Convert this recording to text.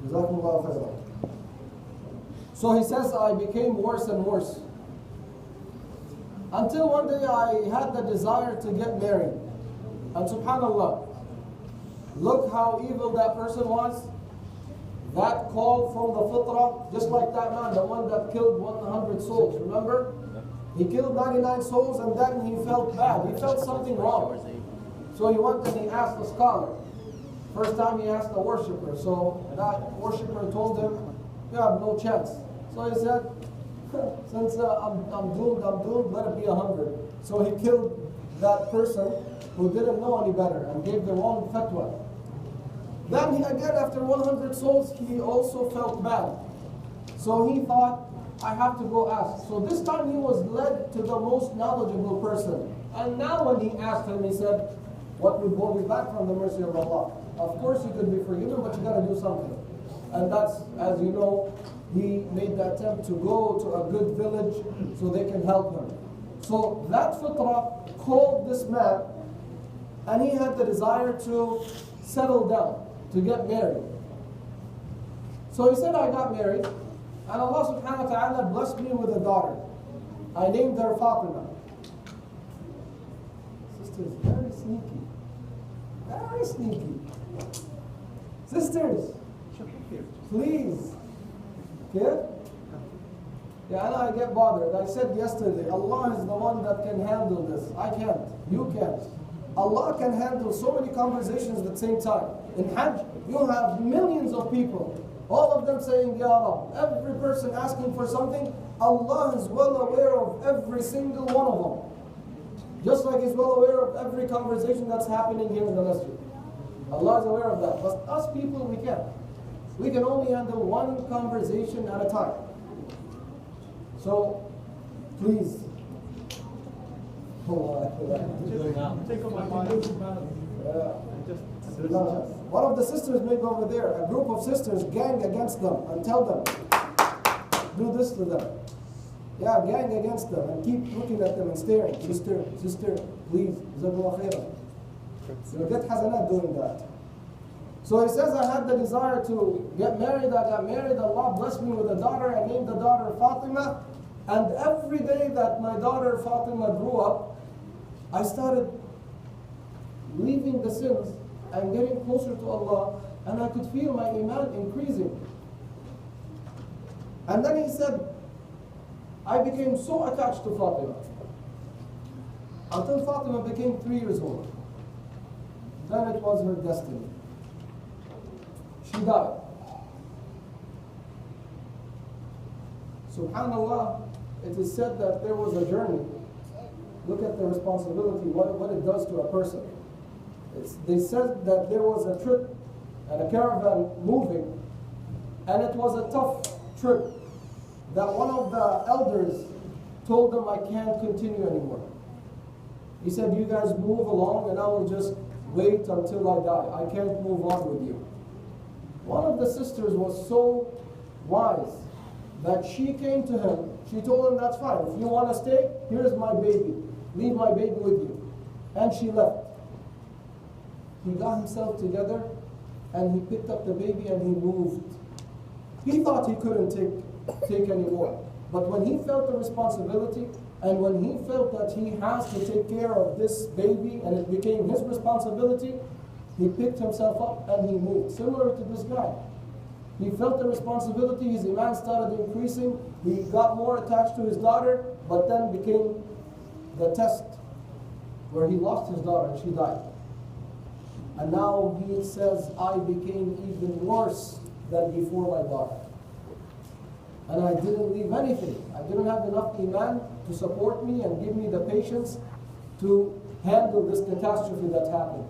Jazakumullah khairan. So he says, I became worse and worse. Until one day I had the desire to get married. And subhanallah, look how evil that person was. That call from the fitrah, just like that man, the one that killed 100 souls, remember? He killed 99 souls and then he felt bad. He felt something wrong. So he went and he asked a scholar. First time he asked a worshipper. So that worshipper told him, you have no chance. So he said, since I'm doomed, let it be 100. So he killed that person who didn't know any better and gave the wrong fatwa. Then he, again, after 100 souls, he also felt bad. So he thought, I have to go ask. So this time he was led to the most knowledgeable person. And now when he asked him, he said, what would hold me back from the mercy of Allah? Of course you could be forgiven, but you got to do something. And that's, as you know, he made the attempt to go to a good village so they can help him. So that fitrah called this man, and he had the desire to settle down, to get married. So he said, I got married, and Allah subhanahu wa ta'ala blessed me with a daughter. I named her Fatima. Sisters, very sneaky. Very sneaky. Sisters, please. Okay? Yeah, and I get bothered. I said yesterday, Allah is the one that can handle this. I can't. You can't. Allah can handle so many conversations at the same time. In Hajj, you have millions of people, all of them saying, Ya Rab. Every person asking for something, Allah is well aware of every single one of them. Just like He's well aware of every conversation that's happening here in the masjid. Allah is aware of that. But us people, we can't. We can only handle one conversation at a time. So, please. One of the sisters maybe over there, a group of sisters gang against them and tell them, do this to them. Yeah, gang against them and keep looking at them and staring. Sister, please. Jazakallah khairan. You'll get hasanat doing that. So he says, I had the desire to get married. I got married. Allah blessed me with a daughter. I named the daughter Fatima. And every day that my daughter Fatima grew up, I started leaving the sins and getting closer to Allah. And I could feel my iman increasing. And then he said, I became so attached to Fatima until Fatima became 3 years old. Then it was her destiny. She died. Subhanallah, it is said that there was a journey. Look at the responsibility, what it does to a person. They said that there was a trip and a caravan moving, and it was a tough trip, that one of the elders told them, I can't continue anymore. He said, you guys move along and I will just wait until I die. I can't move on with you. One of the sisters was so wise that she came to him. She told him, that's fine. If you want to stay, here's my baby. Leave my baby with you. And she left. He got himself together and he picked up the baby and he moved. He thought he couldn't take any more. But when he felt the responsibility and when he felt that he has to take care of this baby and it became his responsibility, he picked himself up and he moved. Similar to this guy. He felt the responsibility, his iman started increasing, he got more attached to his daughter, but then became the test where he lost his daughter and she died. And now he says, I became even worse than before my daughter. And I didn't leave anything. I didn't have enough iman to support me and give me the patience to handle this catastrophe that happened.